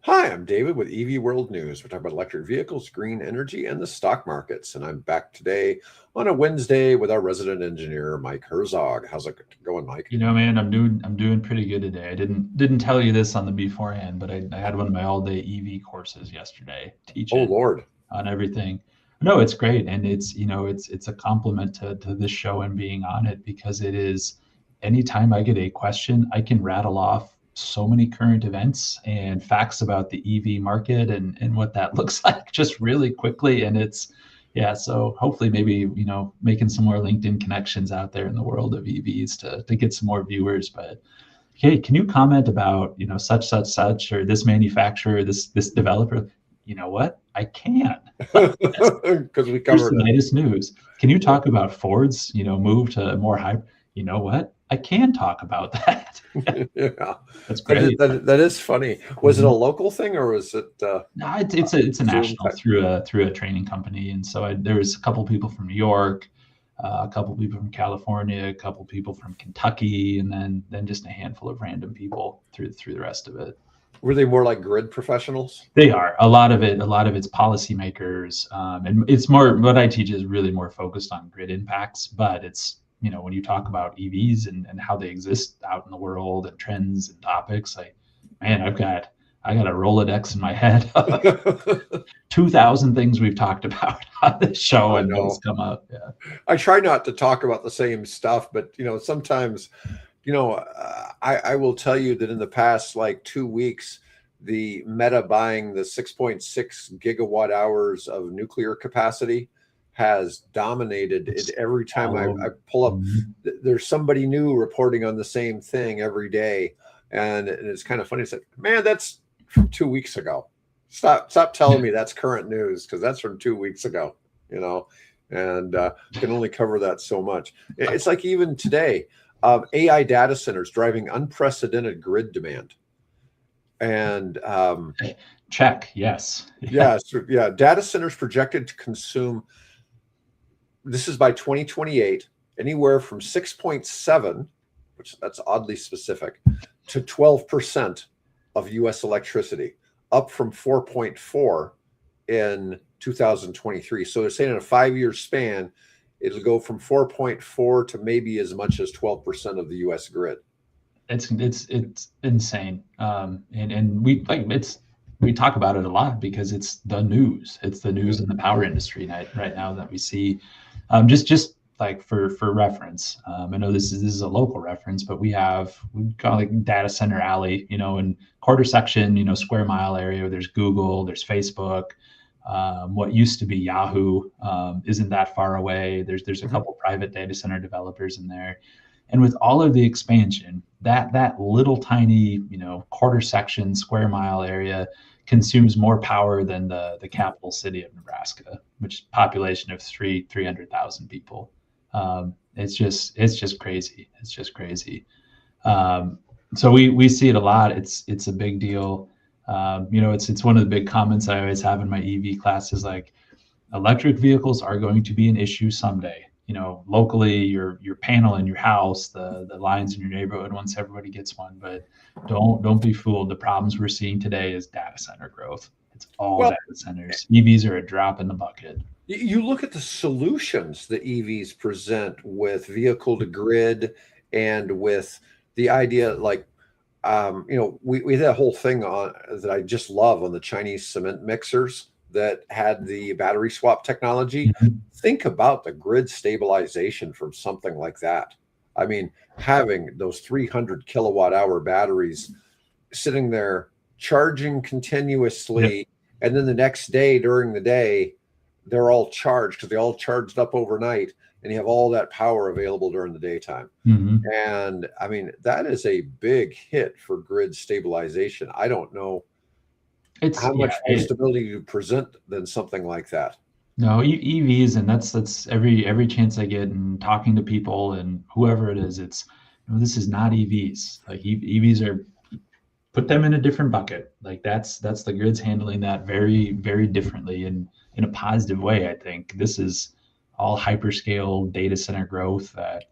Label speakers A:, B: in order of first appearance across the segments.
A: Hi, I'm David with EV World News. We're talking about electric vehicles, green energy, and the stock markets. And I'm back today on a Wednesday with our resident engineer, Mike Herzog. How's it going, Mike?
B: Man, I'm doing pretty good today. I didn't tell you this on the beforehand, but I had one of my all-day EV courses yesterday,
A: Oh,
B: teaching
A: Lord.
B: on everything. No, it's great, and it's a compliment to this show and being on it because it is. Anytime I get a question, I can rattle off so many current events and facts about the EV market and what that looks like just really quickly, and it's yeah. So hopefully, maybe making some more LinkedIn connections out there in the world of EVs to get some more viewers. But hey, can you comment about such or this manufacturer, this developer? You know what? I can. That's
A: Because we
B: Here's
A: covered
B: the
A: it.
B: latest news. Can you talk about Ford's move to more hybrid? You know what? I can talk about that.
A: Yeah,
B: That's great.
A: that is funny. Was it a
B: Mhm.
A: local thing or was it
B: No, it's a
A: Zoom
B: national
A: type?
B: through a training company, and so there was a couple people from New York, a couple people from California, a couple people from Kentucky, and then just a handful of random people through the rest of it.
A: Were they more like grid professionals?
B: They are a lot of it's policymakers, and it's more what I teach is really more focused on grid impacts. But it's when you talk about EVs and how they exist out in the world and trends and topics, like man, I got a Rolodex in my head of
A: I
B: 2,000 things we've talked about on this show and those
A: know.
B: come up. Yeah.
A: I try not to talk about the same stuff, but sometimes I will tell you that in the past like 2 weeks, the Meta buying the 6.6 gigawatt hours of nuclear capacity has dominated it.
B: It's
A: Every time
B: all
A: I
B: over.
A: pull up,
B: Mhm.
A: there's somebody new reporting on the same thing every day. And it's kind of funny. It's like, man, that's from 2 weeks ago. Stop telling me that's current news because that's from 2 weeks ago, you know, and can only cover that so much. It's like even today, AI data centers driving unprecedented grid demand. And
B: Check. Yes. Yeah.
A: yeah, yeah, data centers projected to consume, this is by 2028, anywhere from 6.7, which that's oddly specific, to 12% of US electricity, up from 4.4 in 2023. So they're saying in a 5 year span, it'll go from 4.4 to maybe as much as 12% of the US grid.
B: It's insane. And we talk about it a lot because it's the news. It's the news in the power industry right now that we see. Just like for reference, I know this is a local reference, but we call it like data center alley, in quarter section, square mile area where there's Google, there's Facebook. What used to be Yahoo isn't that far away. There's a
A: Mhm.
B: couple private data center developers in there, and with all of the expansion, that little tiny, quarter section, square mile area consumes more power than the capital city of Nebraska, which is a population of 300,000 people. It's just crazy. It's just crazy. So we see it a lot. It's a big deal. It's one of the big comments I always have in my EV classes, like electric vehicles are going to be an issue someday. Locally, your panel in your house, the lines in your neighborhood, once everybody gets one. But don't be fooled. The problems we're seeing today is data center growth. It's all
A: Well,
B: data centers. EVs are a drop in the bucket.
A: you look at the solutions that EVs present with vehicle to grid and with the idea like we had a whole thing on that I just love on the Chinese cement mixers that had the battery swap technology.
B: Mhm.
A: Think about the grid stabilization from something like that. I mean, having those 300 kilowatt hour batteries sitting there charging
B: Yep.
A: continuously, and then the next day during the day, they're all charged because they all charged up overnight, and you have all that power available during the daytime.
B: Hmm.
A: And I mean, that is a big hit for grid stabilization. I don't know
B: It's
A: how
B: yeah.
A: much more stability you present than something like that.
B: No, EVs, and that's every chance I get and talking to people and whoever it is, it's this is not EVs. Like EVs are put them in a different bucket. Like that's the grids handling that very very differently and in a positive way. I think this is all hyperscale data center growth that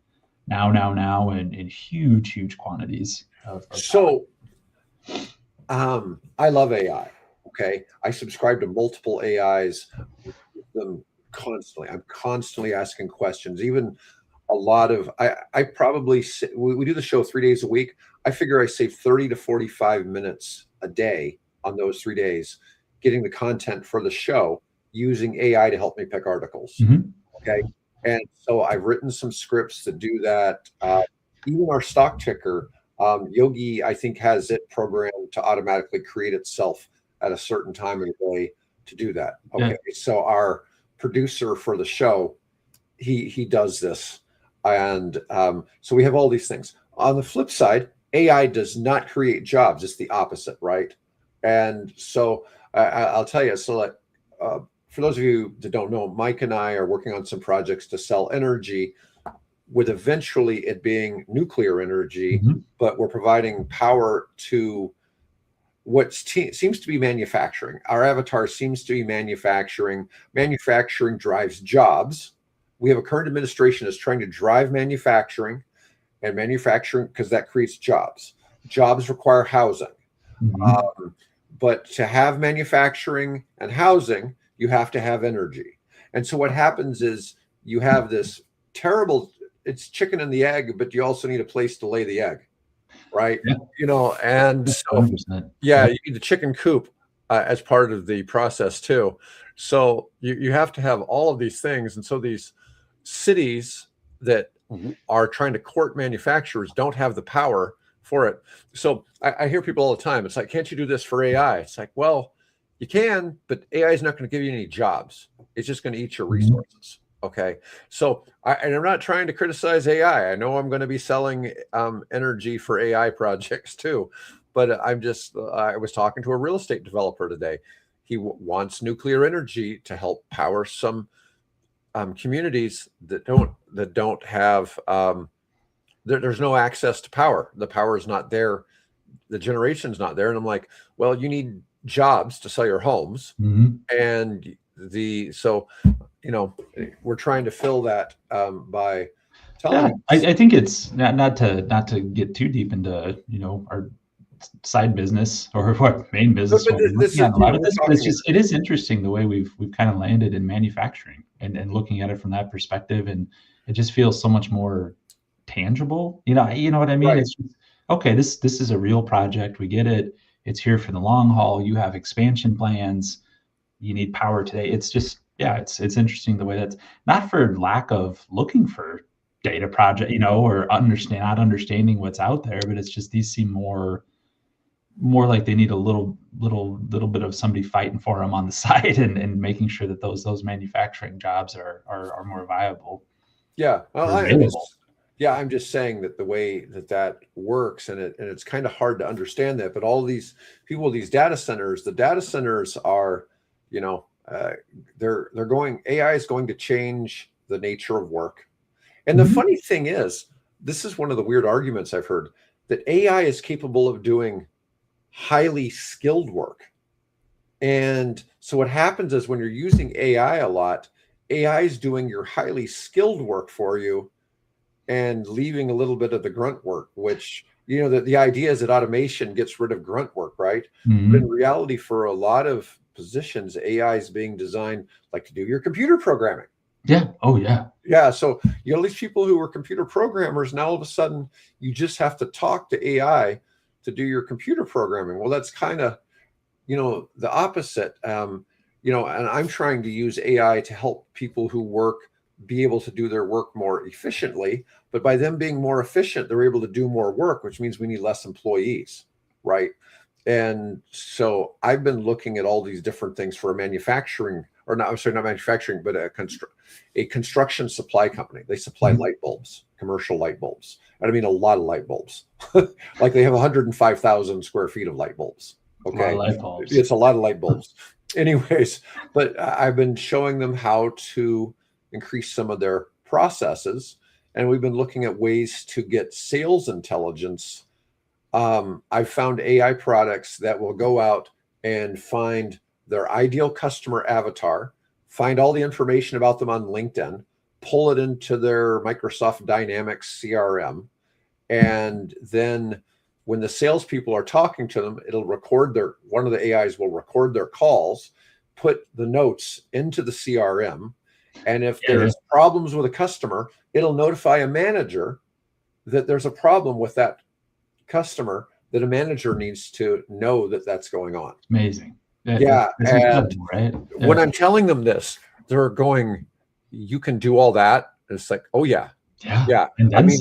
B: now in huge quantities of power.
A: So I love AI. Okay. I subscribe to multiple AIs with them constantly. I'm constantly asking questions. Even a lot of, I probably, we do the show 3 days a week. I figure I save 30 to 45 minutes a day on those 3 days getting the content for the show using AI to help me pick articles.
B: Mhm.
A: Okay. And so I've written some scripts to do that. Even our stock ticker, Yogi, I think, has it programmed to automatically create itself at a certain time of the day to do that.
B: Yeah.
A: Okay. So our producer for the show, he does this. And so we have all these things. On the flip side, AI does not create jobs. It's the opposite, right? And so I'll tell you, so like, for those of you that don't know, Mike and I are working on some projects to sell energy with eventually it being nuclear energy,
B: Mhm.
A: but we're providing power to what seems to be manufacturing. Our avatar seems to be manufacturing. Manufacturing drives jobs. We have a current administration that's trying to drive manufacturing and manufacturing because that creates jobs. Jobs require housing.
B: Mhm.
A: Um, but to have manufacturing and housing, you have to have energy. And so what happens is you have this terrible, it's chicken and the egg, but you also need a place to lay the egg, right?
B: Yeah.
A: And so
B: 100%.
A: yeah,
B: Yeah.
A: you need the chicken coop as part of the process too. So you have to have all of these things. And so these cities that are trying to court manufacturers don't have the power for it. So I hear people all the time. It's like, can't you do this for AI? It's like, well, you can, but AI is not going to give you any jobs. It's just going to eat your
B: Mhm.
A: resources. Okay. So and I'm not trying to criticize AI. I know I'm going to be selling energy for AI projects too. But I'm just, I was talking to a real estate developer today. He wants nuclear energy to help power some communities that don't have, there's no access to power. The power is not there. The generation's not there. And I'm like, well, you need jobs to sell your homes.
B: Mhm.
A: And so, we're trying to fill that by telling
B: Yeah,
A: us.
B: I think it's not to get too deep into our side business or what main
A: But,
B: business
A: but
B: when we're
A: this
B: looking
A: is,
B: at a lot of
A: we're
B: this, but it's
A: talking.
B: just it is interesting the way we've kind of landed in manufacturing and looking at it from that perspective, and it just feels so much more tangible. You know what I mean?
A: Right.
B: It's just, okay, this is a real project. We get it. It's here for the long haul. You have expansion plans. You need power today. It's just, yeah, it's interesting the way that's not for lack of looking for data project, or not understanding what's out there, but it's just these seem more like they need a little bit of somebody fighting for them on the side and making sure that those manufacturing jobs are more viable
A: Yeah, well,
B: or available.
A: I'm just saying that the way that works, and it's kind of hard to understand that. But all these people, these data centers, the data centers are, you know, uh, they're going. AI is going to change the nature of work. And the
B: Mhm.
A: funny thing is, this is one of the weird arguments I've heard that AI is capable of doing highly skilled work. And so what happens is when you're using AI a lot, AI is doing your highly skilled work for you and leaving a little bit of the grunt work, which, the idea is that automation gets rid of grunt work, right? But in
B: Mhm.
A: reality, for a lot of positions, AI is being designed like to do your computer programming.
B: Yeah. Oh, yeah.
A: Yeah. So, all these people who were computer programmers, now all of a sudden you just have to talk to AI to do your computer programming. Well, that's kind of, the opposite. And I'm trying to use AI to help people who work be able to do their work more efficiently. But by them being more efficient, they're able to do more work, which means we need less employees, right? And so I've been looking at all these different things for a manufacturing, or not, I'm sorry, not manufacturing, but a construction supply company. They supply
B: Mhm.
A: light bulbs, commercial light bulbs. And I mean, a lot of light bulbs. Like they have 105,000 square feet of light bulbs.
B: A lot of
A: Okay.
B: light bulbs.
A: It's a lot of light bulbs. Anyways, but I've been showing them how to increase some of their processes. And we've been looking at ways to get sales intelligence. I've found AI products that will go out and find their ideal customer avatar, find all the information about them on LinkedIn, pull it into their Microsoft Dynamics CRM, and then when the salespeople are talking to them, it'll record one of the AIs will record their calls, put the notes into the CRM. And if there's problems with a customer, it'll notify a manager that there's a problem with that customer, that a manager needs to know that that's going on.
B: Amazing.
A: Yeah. And
B: right?
A: When I'm telling them this, they're going, you can do all that. And it's like, oh yeah.
B: Yeah. And I mean,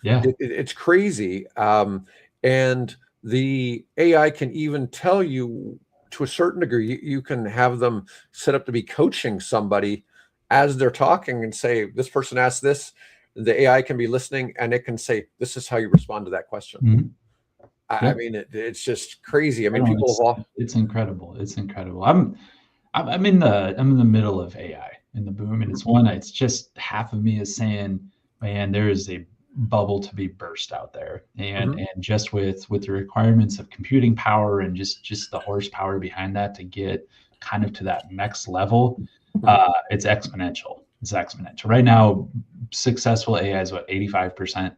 A: it's crazy. And the AI can even tell you, to a certain degree, you can have them set up to be coaching somebody as they're talking and say, this person asked this. The AI can be listening and it can say, this is how you respond to that question.
B: Mm-hmm.
A: I mean, it's just crazy. I mean,
B: it's incredible. It's incredible. I'm in the middle of AI in the boom, and it's just half of me is saying, man, there is a bubble to be burst out there, and just with the requirements of computing power and just the horsepower behind that to get kind of to that next level, it's exponential. It's exponential. Right now, successful AI is what, 85%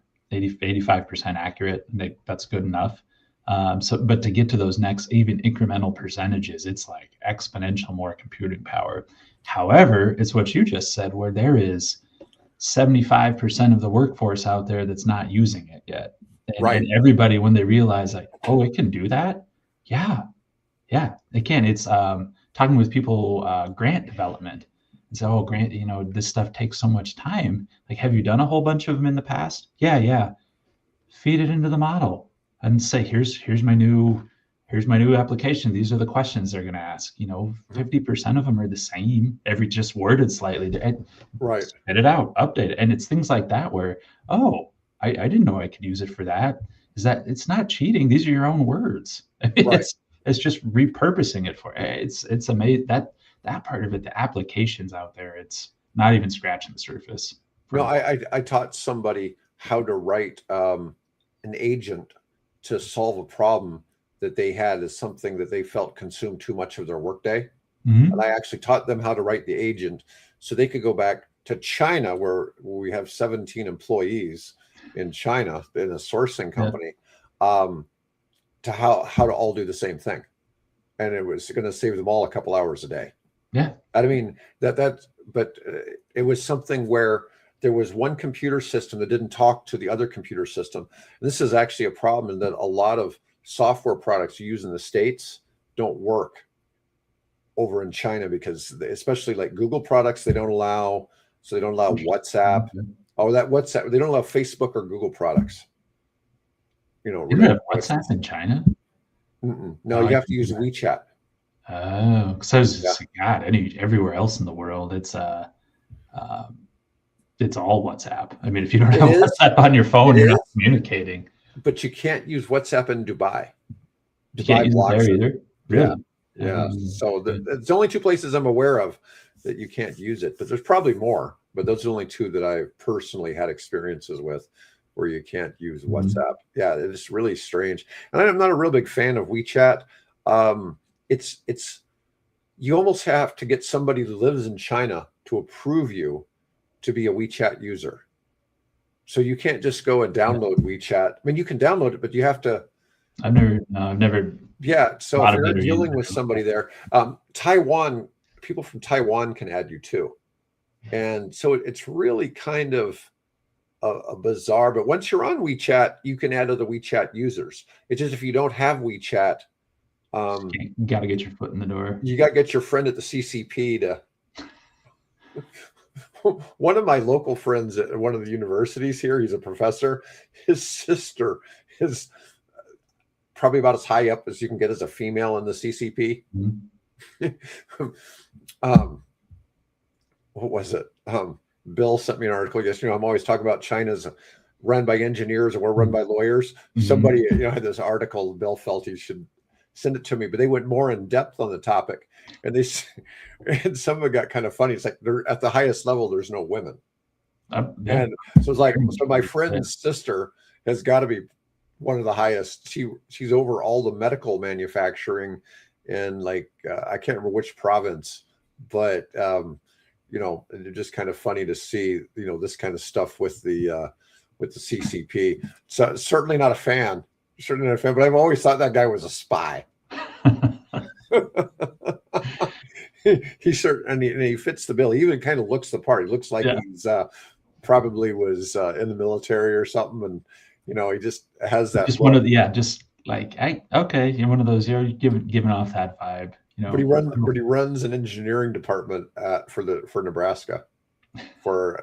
B: accurate. That's good enough. But to get to those next even incremental percentages, it's like exponential more computing power. However, it's what you just said, where there is 75% of the workforce out there that's not using it yet. And everybody, when they realize like, oh, it can do that. Yeah, it can. It's talking with people, grant development. And so, grant, this stuff takes so much time. Like, have you done a whole bunch of them in the past? Yeah. Feed it into the model and say, here's my new application. These are the questions they're going to ask. 50% of them are the same, just worded slightly. Spit it out, update it. And it's things like that where, oh, I didn't know I could use it for that. It's not cheating. These are your own words. I mean, it's just repurposing it for it's amazing that part of it, the applications out there, it's not even scratching the surface.
A: No, I taught somebody how to write an agent to solve a problem that they had as something that they felt consumed too much of their workday. And I actually taught them how to write the agent so they could go back to China, where we have 17 employees in China in a sourcing company, to how to all do the same thing. And it was going to save them all a couple hours a day.
B: Yeah.
A: I mean, but it was something where there was one computer system that didn't talk to the other computer system. And this is actually a problem in that a lot of software products you use in the States don't work over in China, because especially like Google products, they don't allow WhatsApp. Oh, that WhatsApp, they don't allow Facebook or Google products.
B: You don't have WhatsApp in China?
A: No, you have to use WeChat.
B: Oh, because God, everywhere else in the world, it's all WhatsApp. I mean, if you don't have WhatsApp on your phone, you're not communicating.
A: But you can't use WhatsApp in Dubai.
B: You can't use it there either? Really?
A: Yeah. So it's only two places I'm aware of that you can't use it, but there's probably more. But those are the only two that I personally had experiences with where you can't use WhatsApp. Yeah, it's really strange. And I'm not a real big fan of WeChat. It's you almost have to get somebody who lives in China to approve you to be a WeChat user. So you can't just go and download WeChat. I mean, you can download it, but you have to.
B: I've never.
A: Yeah. So if you're dealing with somebody there, Taiwan, people from Taiwan can add you too. And so it's really kind of a bizarre, but once you're on WeChat, you can add other WeChat users. It's just if you don't have WeChat,
B: you got to get your foot in the door.
A: You got to get your friend at the CCP to. One of my local friends at one of the universities here, he's a professor. His sister is probably about as high up as you can get as a female in the CCP. What was it? Bill sent me an article yesterday. I'm always talking about China's run by engineers and we're run by lawyers. Somebody, had this article. Bill felt he should send it to me, but they went more in depth on the topic, and some of it got kind of funny. It's like they're at the highest level, there's no women, and so it's like, so my friend's sister has got to be one of the highest. She's over all the medical manufacturing in I can't remember which province, but it's just kind of funny to see this kind of stuff with the CCP. So certainly not a fan certainly not a fan, but I've always thought that guy was a spy. He certainly, and he fits the bill. He even kind of looks the part. He looks like
B: Yeah.
A: he's probably was in the military or something, and he just has that
B: Just
A: look.
B: one of the, yeah, just like, okay, you're one of those, you're giving off that vibe,
A: But he runs an engineering department for Nebraska for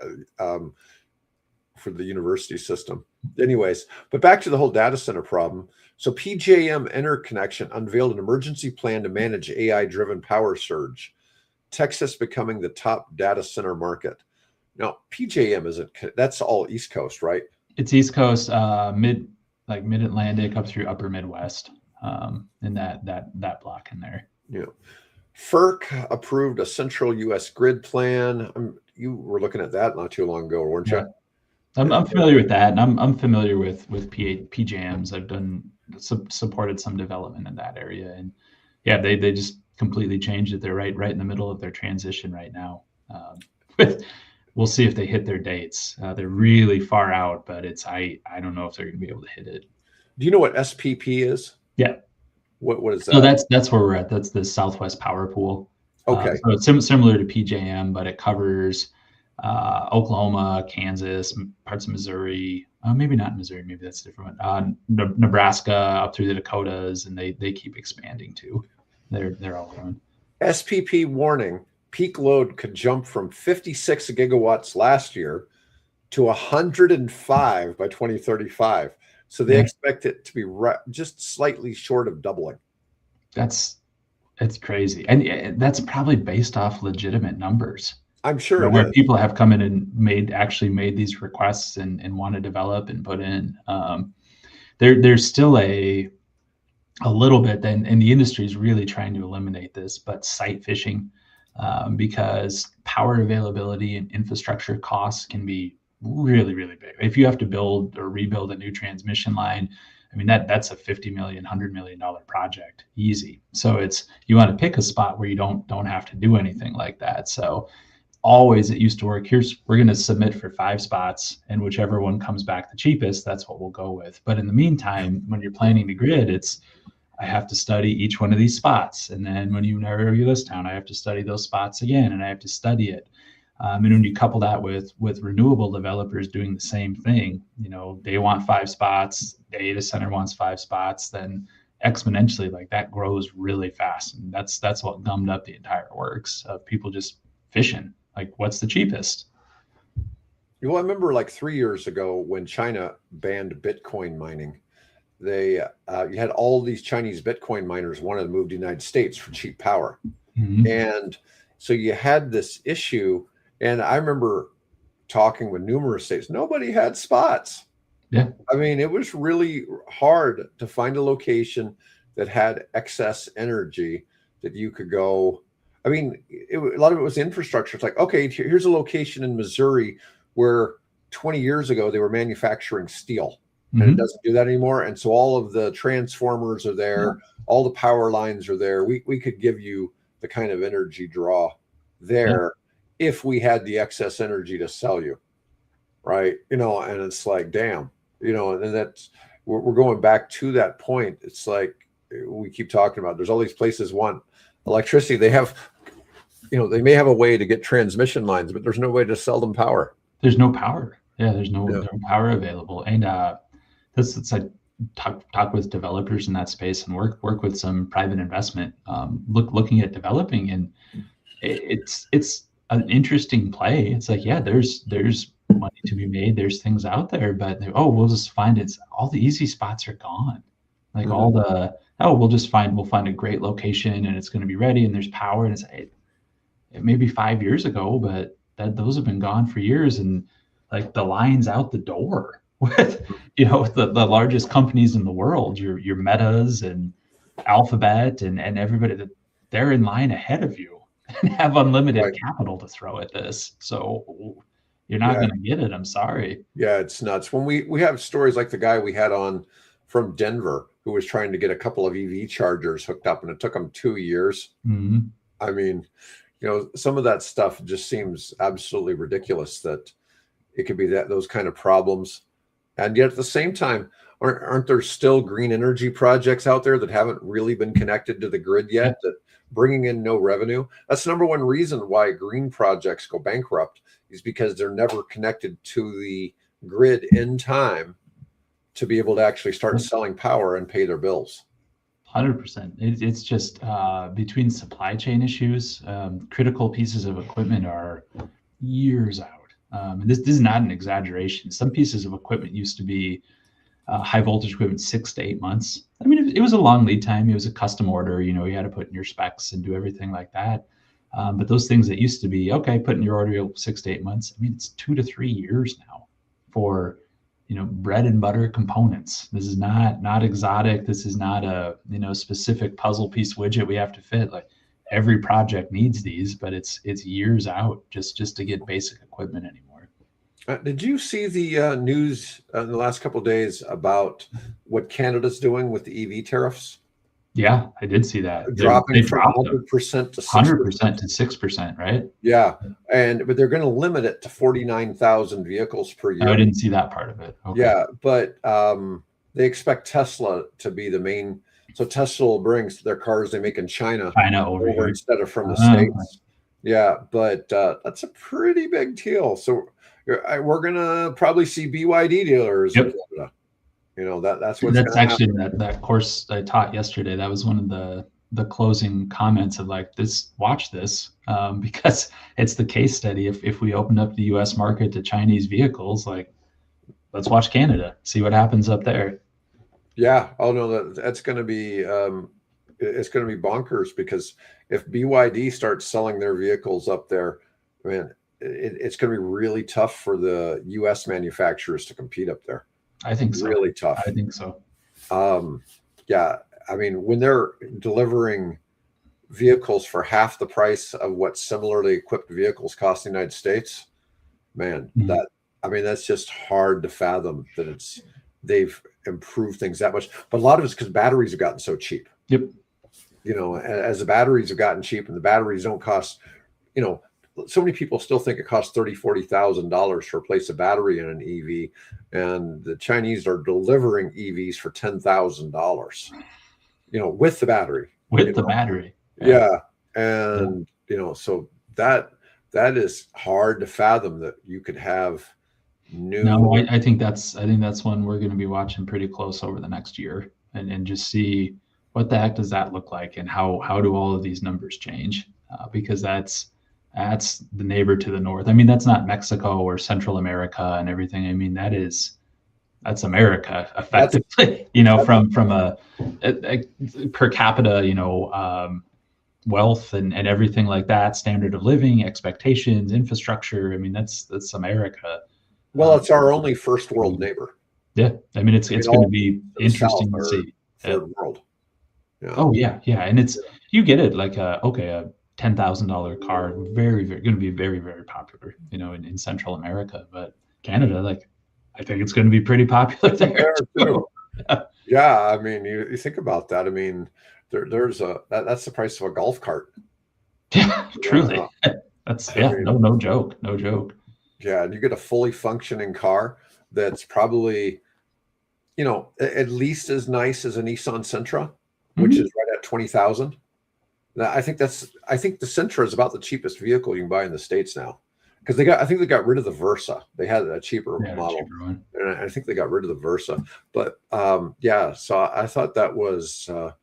A: the university system. Anyways, but back to the whole data center problem. So PJM Interconnection unveiled an emergency plan to manage AI-driven power surge. Texas becoming the top data center market. Now, PJM that's all East Coast, right?
B: It's East Coast, mid-Atlantic up through upper Midwest, in that block in there.
A: Yeah. FERC approved a central U.S. grid plan. You were looking at that not too long ago, weren't you?
B: I'm familiar with that, and I'm familiar with PJMs. I've supported some development in that area, and yeah, they just completely changed it. They're right in the middle of their transition right now. We'll see if they hit their dates. They're really far out, but I don't know if they're going to be able to hit it.
A: Do you know what SPP is?
B: Yeah.
A: What is that?
B: So that's where we're at. That's the Southwest Power Pool.
A: Okay.
B: So it's similar to PJM, but it covers Oklahoma, Kansas, parts of Missouri. Maybe not Missouri. Maybe that's a different one. Nebraska up through the Dakotas, and they keep expanding too. They're all growing.
A: SPP warning: peak load could jump from 56 gigawatts last year to 105 by 2035. So they expect it to be just slightly short of doubling.
B: It's crazy, and that's probably based off legitimate numbers.
A: I'm sure
B: where people have come in and made these requests and want to develop and put in. There's still a little bit, and the industry is really trying to eliminate this, but site fishing, because power availability and infrastructure costs can be really, really big. If you have to build or rebuild a new transmission line, I mean, that's a $50 million, $100 million project, easy. So you want to pick a spot where you don't have to do anything like that. So always it used to work. We're going to submit for 5 spots, and whichever one comes back the cheapest, that's what we'll go with. But in the meantime, when you're planning the grid, I have to study each one of these spots. And then when you narrow your list down, I have to study those spots again, and I have to study it. And when you couple that with renewable developers doing the same thing, they want 5 spots, data center wants 5 spots, then exponentially, like, that grows really fast. And that's what gummed up the entire works of people just fishing. Like, what's the cheapest?
A: Well, I remember like 3 years ago when China banned Bitcoin mining. You had all these Chinese Bitcoin miners wanted to move to the United States for cheap power. Mm-hmm. And so you had this issue. And I remember talking with numerous states. Nobody had spots.
B: Yeah.
A: I mean, it was really hard to find a location that had excess energy that you could go. I mean, a lot of it was infrastructure. It's like, okay, here's a location in Missouri where 20 years ago they were manufacturing steel, and it doesn't do that anymore. And so all of the transformers are there, all the power lines are there. We could give you the kind of energy draw there if we had the excess energy to sell you, right? And it's like, damn, and that's we're going back to that point. It's like we keep talking about. There's all these places want electricity. They have, they may have a way to get transmission lines, but there's no way to sell them power.
B: There's no power. Yeah, there's no power available. And it's like talk with developers in that space and work with some private investment, looking at developing, and it's an interesting play. It's like, yeah, there's money to be made. There's things out there, but we'll just find all the easy spots are gone. Like we'll find a great location and it's going to be ready and there's power, and it may be 5 years ago, but those have been gone for years, and like the lines out the door with the largest companies in the world, your Metas and Alphabet and everybody, that they're in line ahead of you and have unlimited capital to throw at this. So you're not going to get it. I'm sorry.
A: Yeah, it's nuts. When we have stories like the guy we had on from Denver who was trying to get a couple of EV chargers hooked up, and it took him 2 years.
B: Mm-hmm.
A: I mean, some of that stuff just seems absolutely ridiculous that it could be those kind of problems. And yet at the same time, aren't there still green energy projects out there that haven't really been connected to the grid yet, that bringing in no revenue? That's the number one reason why green projects go bankrupt, is because they're never connected to the grid in time to be able to actually start selling power and pay their bills.
B: 100%. It's just between supply chain issues, critical pieces of equipment are years out. And this is not an exaggeration. Some pieces of equipment used to be high voltage equipment 6 to 8 months. I mean, it was a long lead time. It was a custom order. You know, you had to put in your specs and do everything like that. But those things that used to be, okay, put in your order 6 to 8 months. I mean, it's 2 to 3 years now for, you know, bread and butter components. This is not exotic. This is not a, you know, specific puzzle piece widget we have to fit. Like, every project needs these, but it's years out just to get basic equipment anymore.
A: Did you see the news in the last couple of days about what Canada's doing with the EV tariffs?
B: Yeah, I did see that.
A: Dropping from 100% to
B: 100% to 6%, right?
A: Yeah, but they're going to limit it to 49,000 vehicles per year.
B: I didn't see that part of it. Okay.
A: Yeah, but they expect Tesla to be the main. So Tesla will bring their cars they make in China over here instead of from the States. Yeah, but that's a pretty big deal. So we're going to probably see BYD dealers in Canada. You know, that's
B: actually that course I taught yesterday. That was one of the closing comments of like, watch this, because it's the case study. If we open up the U.S. market to Chinese vehicles, like, let's watch Canada, see what happens up there.
A: Yeah. Oh no, that's going to be it's going to be bonkers, because if BYD starts selling their vehicles up there, man, it's going to be really tough for the U.S. manufacturers to compete up there.
B: I think so.
A: Really tough.
B: I think so.
A: Yeah. I mean, when they're delivering vehicles for half the price of what similarly equipped vehicles cost in the United States, man, that's just hard to fathom that they've improved things that much. But a lot of it's because batteries have gotten so cheap.
B: Yep.
A: You know, as the batteries have gotten cheap and the batteries don't cost, you know, so many people still think it costs $30,000-$40,000 to replace a battery in an EV, and the Chinese are delivering EVs for $10,000. You know, with the battery.
B: Battery.
A: Yeah, and you know, so that is hard to fathom that you could have new.
B: No, I think that's one we're going to be watching pretty close over the next year, and just see what the heck does that look like, and how do all of these numbers change, because that's the neighbor to the north. I mean, that's not Mexico or Central America and everything. I mean, that's America effectively, you know, from a per capita, you know, wealth and everything like that, standard of living, expectations, infrastructure. I mean, that's America.
A: Well, it's our only first world neighbor.
B: Yeah. I mean, it's going to be interesting to see.
A: Third world.
B: Yeah. Oh yeah. Yeah. And you get it, like a $10,000 car, very, very going to be very, very popular, you know, in Central America. But Canada, like, I think it's going to be pretty popular there too.
A: Yeah, I mean, you think about that. I mean, that's the price of a golf cart.
B: Yeah, truly. No joke.
A: Yeah, and you get a fully functioning car that's probably, you know, at least as nice as a Nissan Sentra, which is right at 20,000. I think the Sentra is about the cheapest vehicle you can buy in the States now, because I think they got rid of the Versa. They had a cheaper model, and I think they got rid of the Versa. But yeah, so I thought that was a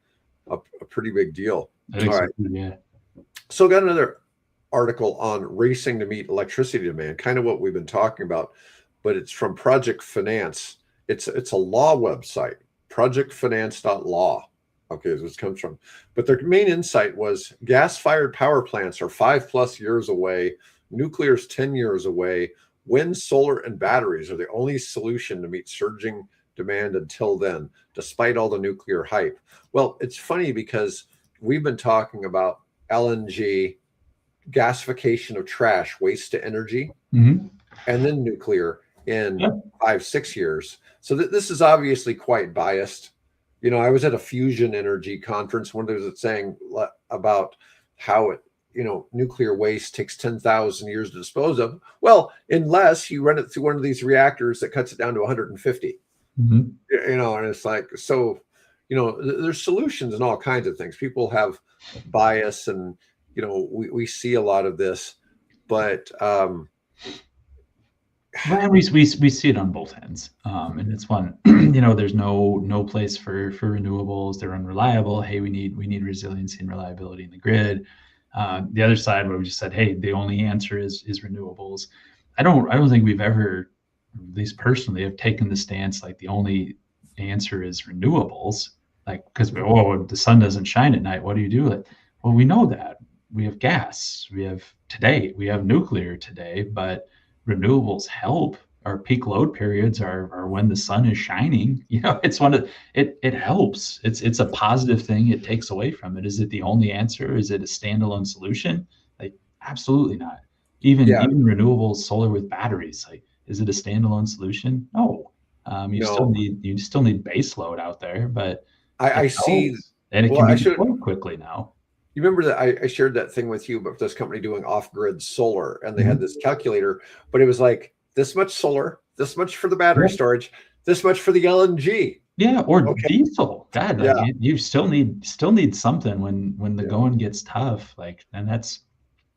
A: pretty big deal.
B: All right, yeah.
A: So got another article on racing to meet electricity demand, kind of what we've been talking about, but it's from Project Finance. It's a law website, projectfinance.law. Okay, this comes from. But their main insight was gas-fired power plants are 5+ years away. Nuclear is 10 years away. Wind, solar, and batteries are the only solution to meet surging demand until then, despite all the nuclear hype. Well, it's funny because we've been talking about LNG, gasification of trash, waste to energy, and then nuclear in 5-6 years. So this is obviously quite biased. You know, I was at a fusion energy conference when there was saying about how nuclear waste takes 10,000 years to dispose of. Well, unless you run it through one of these reactors that cuts it down to 150.
B: Mhm.
A: And it's like, so, there's solutions and all kinds of things. People have bias, and, we see a lot of this, but,
B: Well, and we see it on both ends, and it's one, there's no place for renewables. They're unreliable. Hey, we need resiliency and reliability in the grid. The other side, where we just said, hey, the only answer is renewables. I don't think we've ever, at least personally, have taken the stance like the only answer is renewables. Like, because the sun doesn't shine at night. What do you do? Like, well, we know that we have gas. We have nuclear today, but renewables help. Our peak load periods are when the sun is shining. It's it helps. It's a positive thing. It takes away from it. Is it the only answer? Is it a standalone solution? Like, absolutely not. Even
A: yeah,
B: even renewables, solar with batteries. Like, is it a standalone solution? No.
A: no,
B: You still need base load out there, but it
A: I see.
B: helps, and it
A: Well,
B: can be
A: I should.
B: deployed quickly now.
A: You remember that I shared that thing with you about this company doing off-grid solar, and they had
B: Mhm.
A: this calculator, but it was like this much solar, this much for the battery
B: Yeah.
A: storage, this much for the LNG.
B: Yeah, or
A: Okay,
B: diesel. God, like
A: yeah,
B: you still need something when the
A: yeah.
B: going gets tough. Like, and that's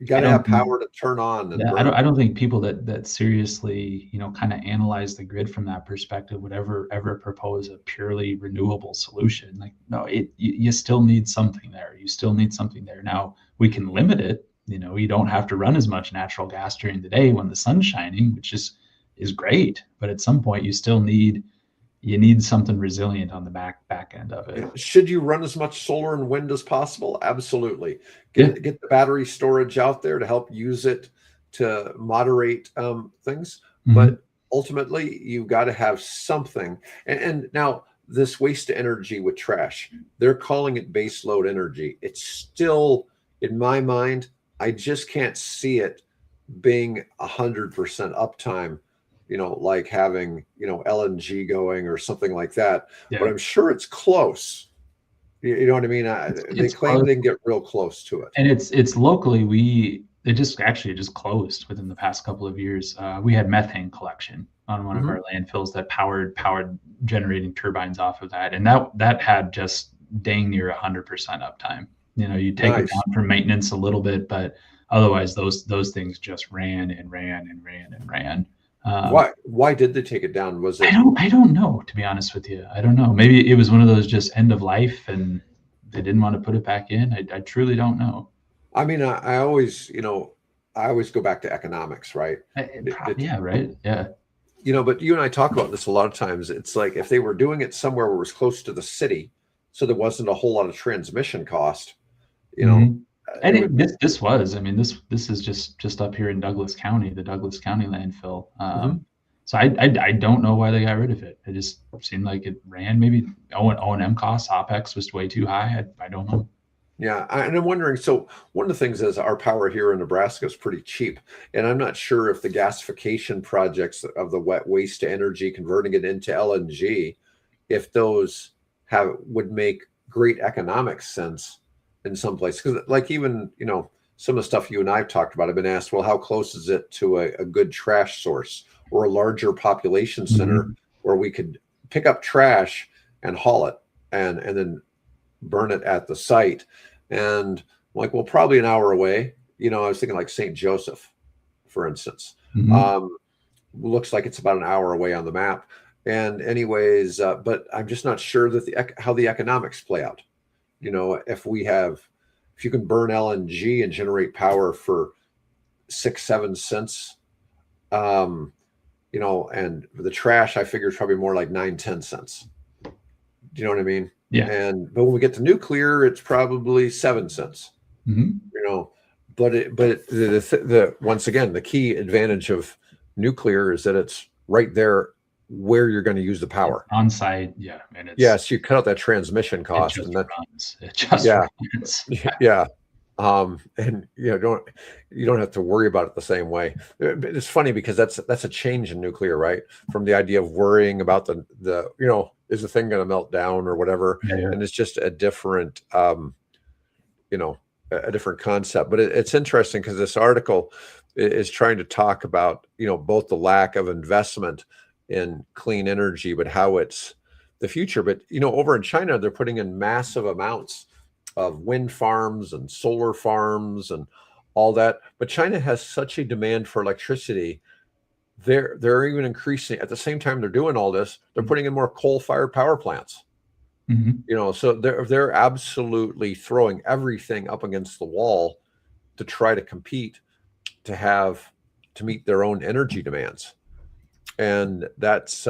A: You
B: I
A: got to
B: don't
A: have
B: think
A: power to turn on and
B: yeah, I don't
A: burn.
B: I don't think people that seriously, kind of analyze the grid from that perspective would ever propose a purely renewable solution. Like, no, you still need something there. You still need something there. Now, we can limit it. You don't have to run as much natural gas during the day when the sun's shining, which is great. But at some point, you need something resilient on the back end of it.
A: Should you run as much solar and wind as possible? Absolutely.
B: Yeah.
A: Get the battery storage out there to help use it to moderate things.
B: Mhm.
A: But ultimately, you've got to have something. And now, this waste to energy with trash, they're calling it base load energy. It's still, in my mind, I just can't see it being 100% uptime, like having, LNG going or something like that. But
B: Yeah.
A: I'm sure it's close. You know what I mean? They
B: It's
A: claim
B: close.
A: they can get real close to it.
B: And it's locally, it just closed within the past couple of years. We had methane collection on one of
A: Hmm.
B: our landfills that powered generating turbines off of that, and that had just dang near 100% uptime. You take it
A: Nice.
B: down for maintenance a little bit, but otherwise those things just ran and ran and ran and ran. Um,
A: Why did they take it down? Was
B: I
A: it?
B: don't I don't know, to be honest with you. I don't know. Maybe it was one of those just end of life, and they didn't want to put it back in. I truly don't know.
A: I mean, I always go back to economics, right? It
B: Yeah, right. Yeah.
A: but you and I talk about this a lot of times. It's like if they were doing it somewhere where it was close to the city, so there wasn't a whole lot of transmission cost, you know,
B: Hmm. And
A: it would.
B: I mean, this is just up here in Douglas County, the Douglas County landfill.
A: Mhm.
B: So I don't know why they got rid of it. It just seemed like it ran. Maybe O&M costs, OpEx was way too high. I don't know.
A: Yeah, and I'm wondering. So one of the things is our power here in Nebraska is pretty cheap, and I'm not sure if the gasification projects of the wet waste to energy, converting it into LNG, if those have would make great economic sense in some place. Because like even some of the stuff you and I've talked about, I've been asked, well, how close is it to a good trash source or a larger population center
B: Hmm.
A: where we could pick up trash and haul it and then burn it at the site. And I'm like, well, probably an hour away. I was thinking like St. Joseph, for instance.
B: Hmm.
A: Um, looks like it's about an hour away on the map. And anyways, but I'm just not sure that how the economics play out. If you can burn LNG and generate power for 6, 7 cents, um, and the trash, I figure is probably more like 9, 10 cents. Do you know what I mean?
B: Yeah.
A: But when we get to nuclear, it's probably 7 cents.
B: Hmm.
A: You know, but the once again, the key advantage of nuclear is that it's right there where you're going to use the
B: It's
A: power.
B: on site. Yeah, and
A: Yes, you cut out that transmission
B: it
A: cost,
B: just
A: and that
B: runs. It just
A: yeah,
B: runs.
A: yeah. And you don't have to worry about it the same way. It's funny because that's a change in nuclear, right? From the idea of worrying about the is the thing going to melt down or whatever,
B: Yeah, yeah.
A: and it's just a different you know a different concept. But it's interesting because this article is trying to talk about both the lack of investment in clean energy, but how it's the future. But over in China, they're putting in massive amounts of wind farms and solar farms and all that. But China has such a demand for electricity. They're even increasing at the same time they're doing all this. They're putting in more coal-fired power plants. So they're absolutely throwing everything up against the wall to try to compete to meet their own energy demands. And that's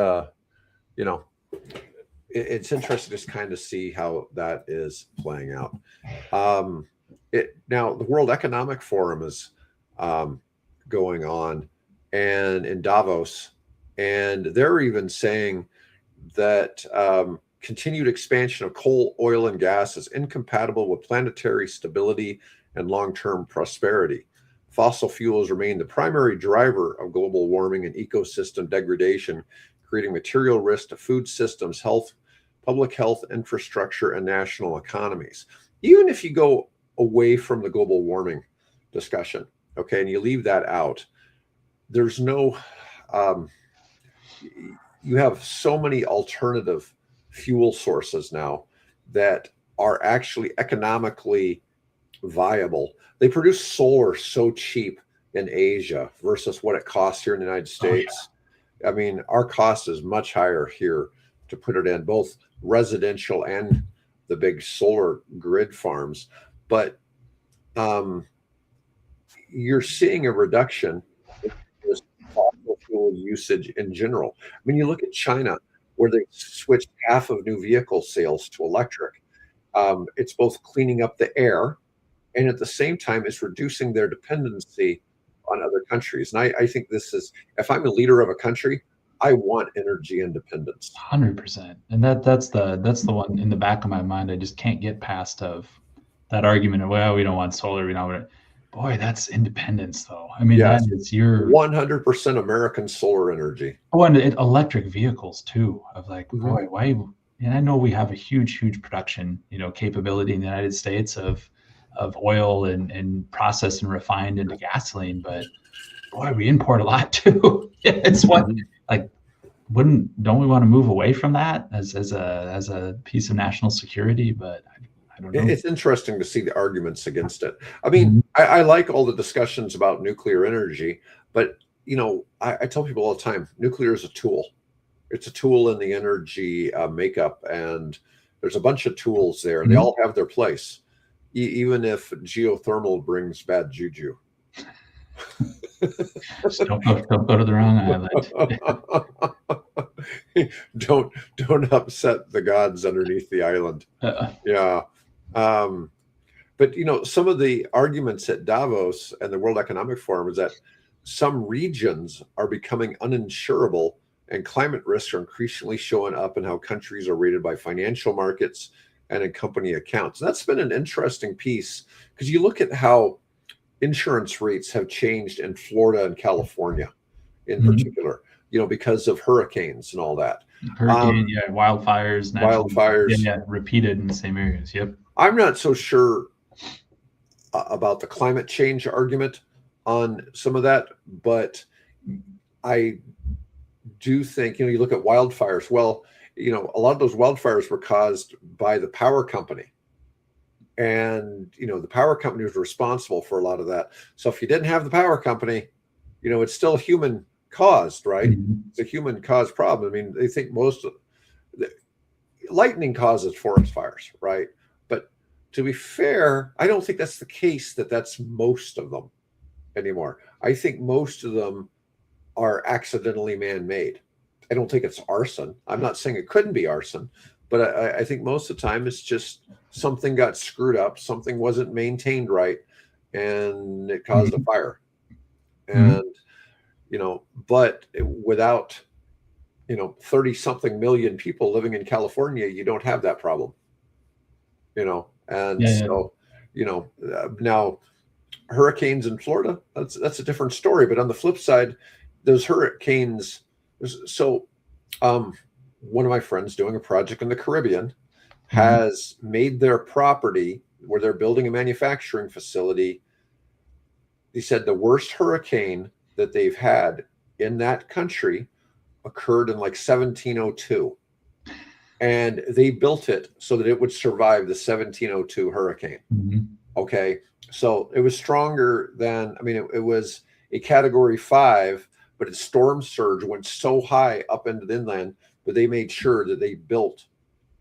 A: it's interesting to kind of see how that is playing out. Now the World Economic Forum is going on and in Davos, and they're even saying that continued expansion of coal, oil, and gas is incompatible with planetary stability and long-term prosperity. Fossil fuels remain the primary driver of global warming and ecosystem degradation, creating material risk to food systems, health, public health, infrastructure, and national economies. Even if you go away from the global warming discussion, okay, and you leave that out, there's no, you have so many alternative fuel sources now that are actually economically viable. They produce solar so cheap in Asia versus what it costs here in the United States. I mean, our cost is much higher here to put it in, both residential and the big solar grid farms. But you're seeing a reduction in this fossil fuel usage in general. I mean, you look at China, where they switched half of new vehicle sales to electric. It's both cleaning up the air, and at the same time, it's reducing their dependency on other countries. And I think this is, if I'm a leader of a country, I want energy independence.
B: 100%. And that's the one in the back of my mind. I just can't get past of that argument of, well, we don't want solar, we don't want it. Boy, that's independence, though. I mean,
A: Yes.
B: that is your
A: 100% American solar energy.
B: Oh, and electric vehicles too. Of like, boy, why? And I know we have a huge production, capability in the United States of oil and processed and refined into gasoline, but boy, we import a lot too. It's what like don't we want to move away from that as a piece of national security? But I don't know.
A: It's interesting to see the arguments against it. I mean, I like all the discussions about nuclear energy, but I tell people all the time, nuclear is a tool. It's a tool in the energy makeup, and there's a bunch of tools there. They all have their place, even if geothermal brings bad juju.
B: Just don't go to the wrong
A: island. don't upset the gods underneath the island. Yeah. But some of the arguments at Davos and the World Economic Forum is that some regions are becoming uninsurable, and climate risks are increasingly showing up in how countries are rated by financial markets and in company accounts. And that's been an interesting piece, because you look at how insurance rates have changed in Florida and California in particular, because of hurricanes and all that.
B: Wildfires, repeated in the same areas. Yep.
A: I'm not so sure about the climate change argument on some of that, but I do think, you look at wildfires. Well, a lot of those wildfires were caused by the power company. And, the power company was responsible for a lot of that. So if you didn't have the power company, it's still human caused, right? It's a human caused problem. I mean, they think most of lightning causes forest fires, right? But to be fair, I don't think that's the case, that's most of them anymore. I think most of them are accidentally man-made. I don't think it's arson. I'm not saying it couldn't be arson, but I think most of the time it's just something got screwed up, something wasn't maintained right, and it caused a fire. And, but without, 30 something million people living in California, you don't have that problem, now hurricanes in Florida, that's a different story. But on the flip side, those hurricanes, one of my friends doing a project in the Caribbean has made their property where they're building a manufacturing facility. He said the worst hurricane that they've had in that country occurred in like 1702, and they built it so that it would survive the 1702 hurricane. Okay, so it was stronger than, I mean, it was a category 5, but its storm surge went so high up into the inland, but they made sure that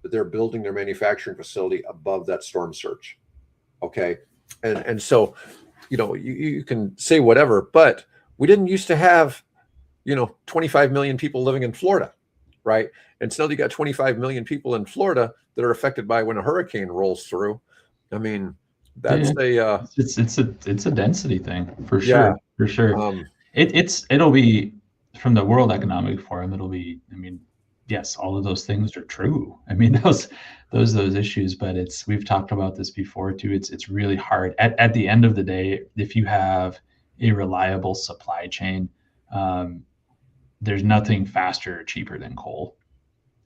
A: they're building their manufacturing facility above that storm surge. Okay, and so, you can say whatever, but we didn't used to have 25 million people living in Florida, right? And so you got 25 million people in Florida that are affected by when a hurricane rolls through. I mean, that's
B: it's a density thing for
A: yeah,
B: sure, for sure. It'll be, from the World Economic Forum, it'll be, I mean, yes, all of those things are true. I mean, those issues, but we've talked about this before too. It's really hard at the end of the day, if you have a reliable supply chain. There's nothing faster or cheaper than coal.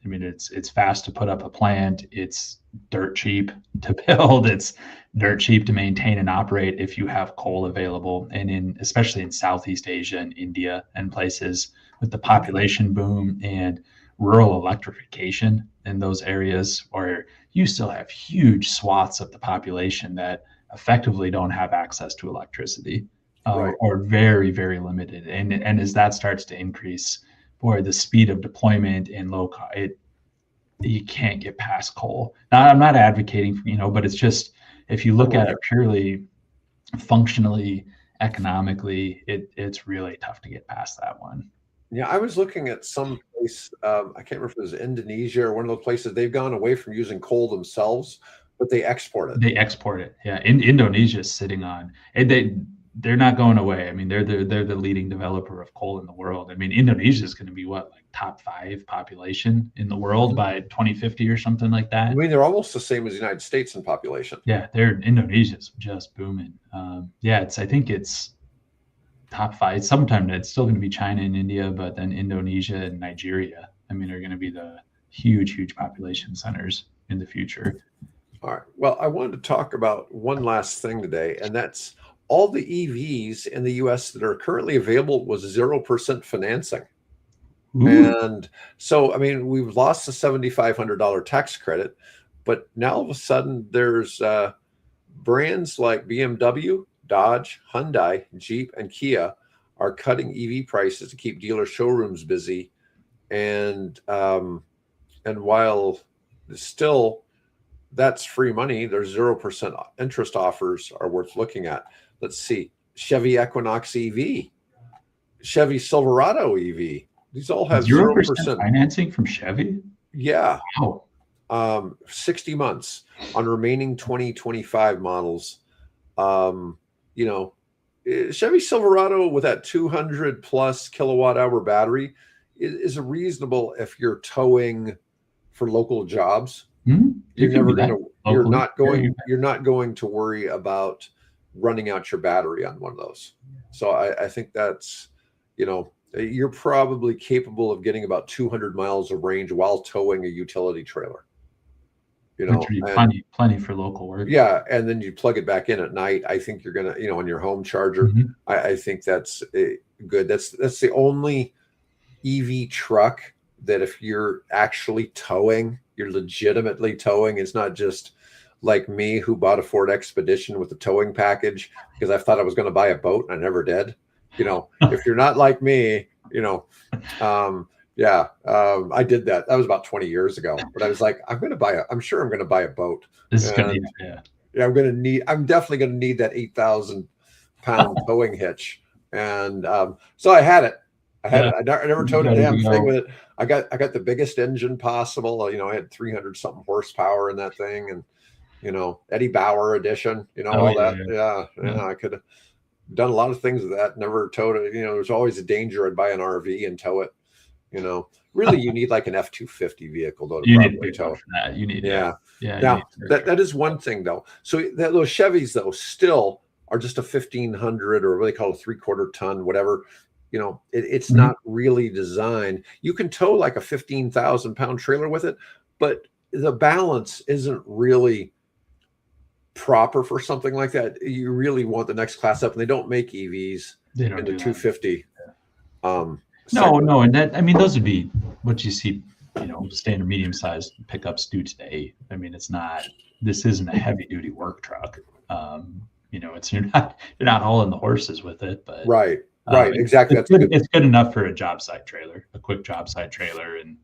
B: I mean, it's fast to put up a plant. It's dirt cheap to build. It's dirt cheap to maintain and operate if you have coal available. And especially in Southeast Asia and India and places with the population boom and rural electrification in those areas, where you still have huge swaths of the population that effectively don't have access to electricity.
A: right.
B: Or very, very limited. And as that starts to increase, boy, the speed of deployment and you can't get past coal. Now, I'm not advocating for, but it's just, if you look at it purely functionally, economically, it's really tough to get past that one.
A: Yeah, I was looking at some place, I can't remember if it was Indonesia or one of those places. They've gone away from using coal themselves, but they export it.
B: They export it. Yeah, Indonesia is sitting on, and they're not going away. I mean, they're the leading developer of coal in the world. I mean, Indonesia is going to be like top 5 population in the world by 2050 or something like that.
A: I mean, they're almost the same as the United States in population.
B: Yeah, Indonesia's just booming. I think it's top 5. Sometime it's still going to be China and India, but then Indonesia and Nigeria, I mean, are going to be the huge population centers in the future.
A: All right. Well, I wanted to talk about one last thing today, and that's all the EVs in the US that are currently available was 0% financing. Ooh. And so, I mean, we've lost the $7,500 tax credit, but now all of a sudden there's brands like BMW, Dodge, Hyundai, Jeep, and Kia are cutting EV prices to keep dealer showrooms busy. And while still that's free money, there's 0% interest offers are worth looking at. Let's see, Chevy Equinox EV, Chevy Silverado EV. These all have 0%
B: financing from Chevy.
A: Yeah.
B: Wow.
A: 60 months on remaining 2025 models. Chevy Silverado with that 200 plus kilowatt hour battery is reasonable if you're towing for local jobs. You're not going to worry about running out your battery on one of those. So I think that's, you're probably capable of getting about 200 miles of range while towing a utility trailer.
B: Plenty for local work.
A: Yeah, and then you plug it back in at night. I think you're gonna, on your home charger. Mm-hmm. I think that's good. That's the only EV truck that if you're actually towing, you're legitimately towing. It's not just like me who bought a Ford Expedition with a towing package because I thought I was going to buy a boat and I never did. If you're not like me, I did that. That was about 20 years ago. But I was like, I'm sure I'm going to buy a boat. I'm definitely going to need that 8,000 pound towing hitch. And so I had it. I never towed a damn thing with it. I got the biggest engine possible. I had 300 something horsepower in that thing, and Eddie Bauer edition. I could have done a lot of things with that. Never towed it. There's always a danger I'd buy an RV and tow it. Really, you need like an F-250 vehicle though to probably tow it.
B: That. You need
A: Now that is one thing though. So those Chevys though still are just a 1,500 or what they call a 3/4 ton, whatever. It's mm-hmm. not really designed. You can tow like a 15,000 pound trailer with it, but the balance isn't really proper for something like that. You really want the next class up, and they don't make EVs in the 250.
B: No, and that, I mean, those would be what you see, standard medium-sized pickups do today. I mean, this isn't a heavy-duty work truck. It's you're not hauling the horses with it, but
A: Right.
B: it's,
A: Exactly.
B: it's good. It's good enough for a job site trailer, a quick job site trailer, and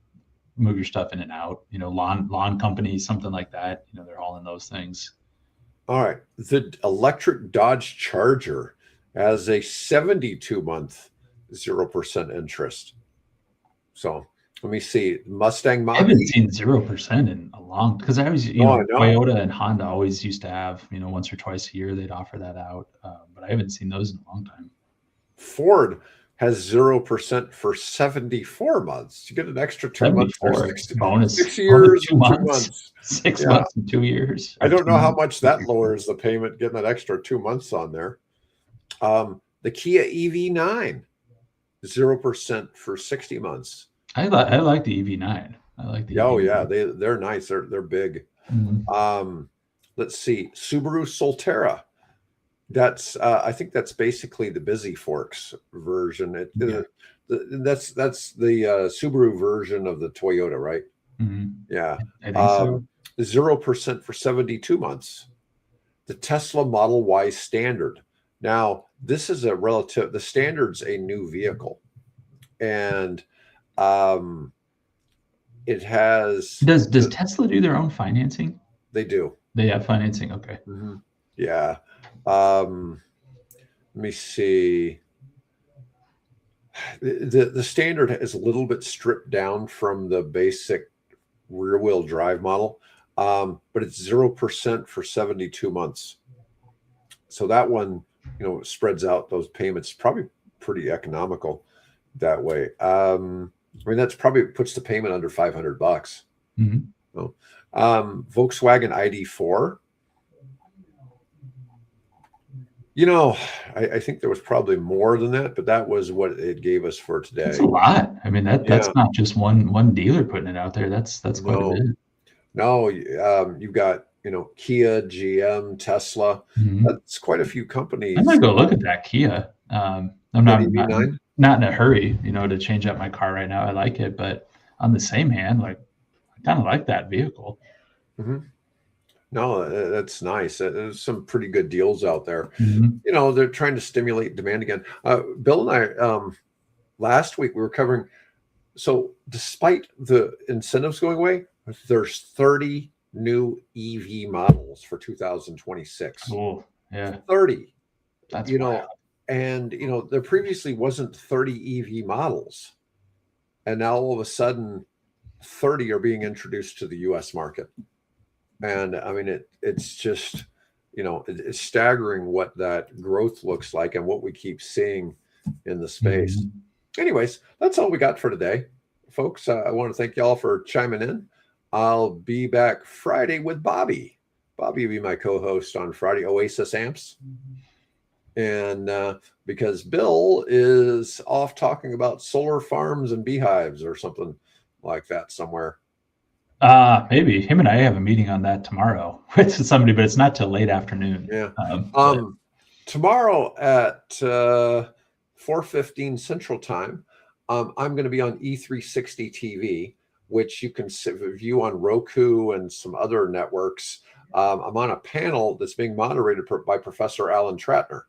B: move your stuff in and out. Lawn companies, something like that. They're hauling those things.
A: All right. The electric Dodge Charger has a 72-month 0% interest. So let me see. Mustang Mach-E.
B: I haven't seen 0% in a long, because I always, Toyota and Honda always used to have, once or twice a year they'd offer that out, but I haven't seen those in a long time.
A: Ford has 0% for 74 months. You get an extra 2 months for
B: bonus.
A: 6 years,
B: 2 months. 6 months and 2 years.
A: I don't know how much that lowers the payment, getting that extra 2 months on there. The Kia EV9, 0% for 60 months.
B: I like the EV9. I like the
A: Oh
B: EV9.
A: yeah, they're nice. They're big.
B: Mm-hmm.
A: Let's see, Subaru Solterra. That's I think that's basically the Busy Forks version. That's the Subaru version of the Toyota, right?
B: Mm-hmm.
A: Yeah.
B: I think so.
A: 0% for 72 months. The Tesla Model Y Standard. Now, this is the Standard's a new vehicle, and it has.
B: Does Tesla do their own financing?
A: They do.
B: They have financing. Okay.
A: Mm-hmm. Yeah. Let me see. The Standard is a little bit stripped down from the basic rear-wheel drive model, but it's 0% for 72 months. So that one, spreads out those payments. Probably pretty economical that way. I mean, that's probably puts the payment under $500.
B: Mm-hmm.
A: So, Volkswagen ID4. I think there was probably more than that, but that was what it gave us for today.
B: That's a lot. I mean, that's not just one dealer putting it out there. That's quite a bit.
A: No, you've got Kia, GM, Tesla.
B: Mm-hmm.
A: That's quite a few companies.
B: I'm gonna go look at that Kia. I'm not in a hurry, to change out my car right now. I like it, but on the same hand, I kind of like that vehicle.
A: Mm-hmm. No, that's nice. There's some pretty good deals out there.
B: Mm-hmm.
A: They're trying to stimulate demand again. Bill and I, last week we were covering. So despite the incentives going away, there's 30 new EV models for 2026.
B: Oh, yeah.
A: 30.
B: That's wild.
A: And there previously wasn't 30 EV models. And now all of a sudden 30 are being introduced to the US market. And I mean, it's just, it's staggering what that growth looks like and what we keep seeing in the space. Mm-hmm. Anyways, that's all we got for today, folks. I want to thank y'all for chiming in. I'll be back Friday with Bobby. Bobby will be my co-host on Friday, Oasis Amps. And because Bill is off talking about solar farms and beehives or something like that somewhere.
B: Maybe him and I have a meeting on that tomorrow with somebody, but it's not till late afternoon.
A: Yeah. Tomorrow at 4:15 Central Time, I'm going to be on E360 TV, which you can view on Roku and some other networks. I'm on a panel that's being moderated by Professor Alan Tratner.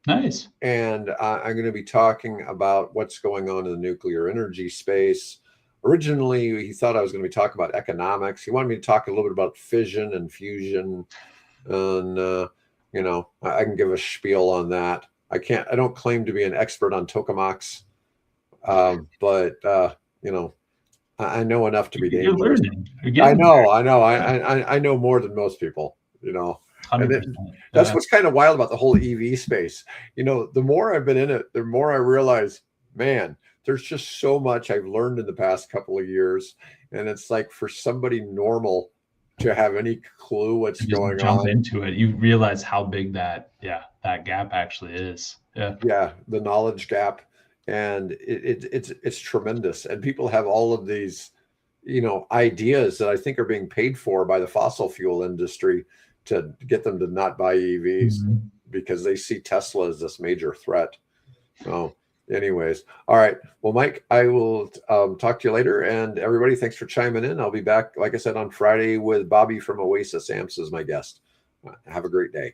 B: Nice.
A: And I'm going to be talking about what's going on in the nuclear energy space. Originally, he thought I was going to be talking about economics. He wanted me to talk a little bit about fission and fusion. And, I can give a spiel on that. I don't claim to be an expert on tokamaks. But I know enough to be dangerous. I know. I know more than most people, And that's what's kind of wild about the whole EV space. The more I've been in it, the more I realize, man, there's just so much I've learned in the past couple of years. And it's like for somebody normal to have any clue what's going on.
B: Jump into it. You realize how big that gap actually is. Yeah.
A: Yeah. The knowledge gap. And it's tremendous. And people have all of these, ideas that I think are being paid for by the fossil fuel industry to get them to not buy EVs because they see Tesla as this major threat. So Anyways, all right. Well, Mike, I will talk to you later. And everybody, thanks for chiming in. I'll be back, like I said, on Friday with Bobby from Oasis Amps as my guest. Have a great day.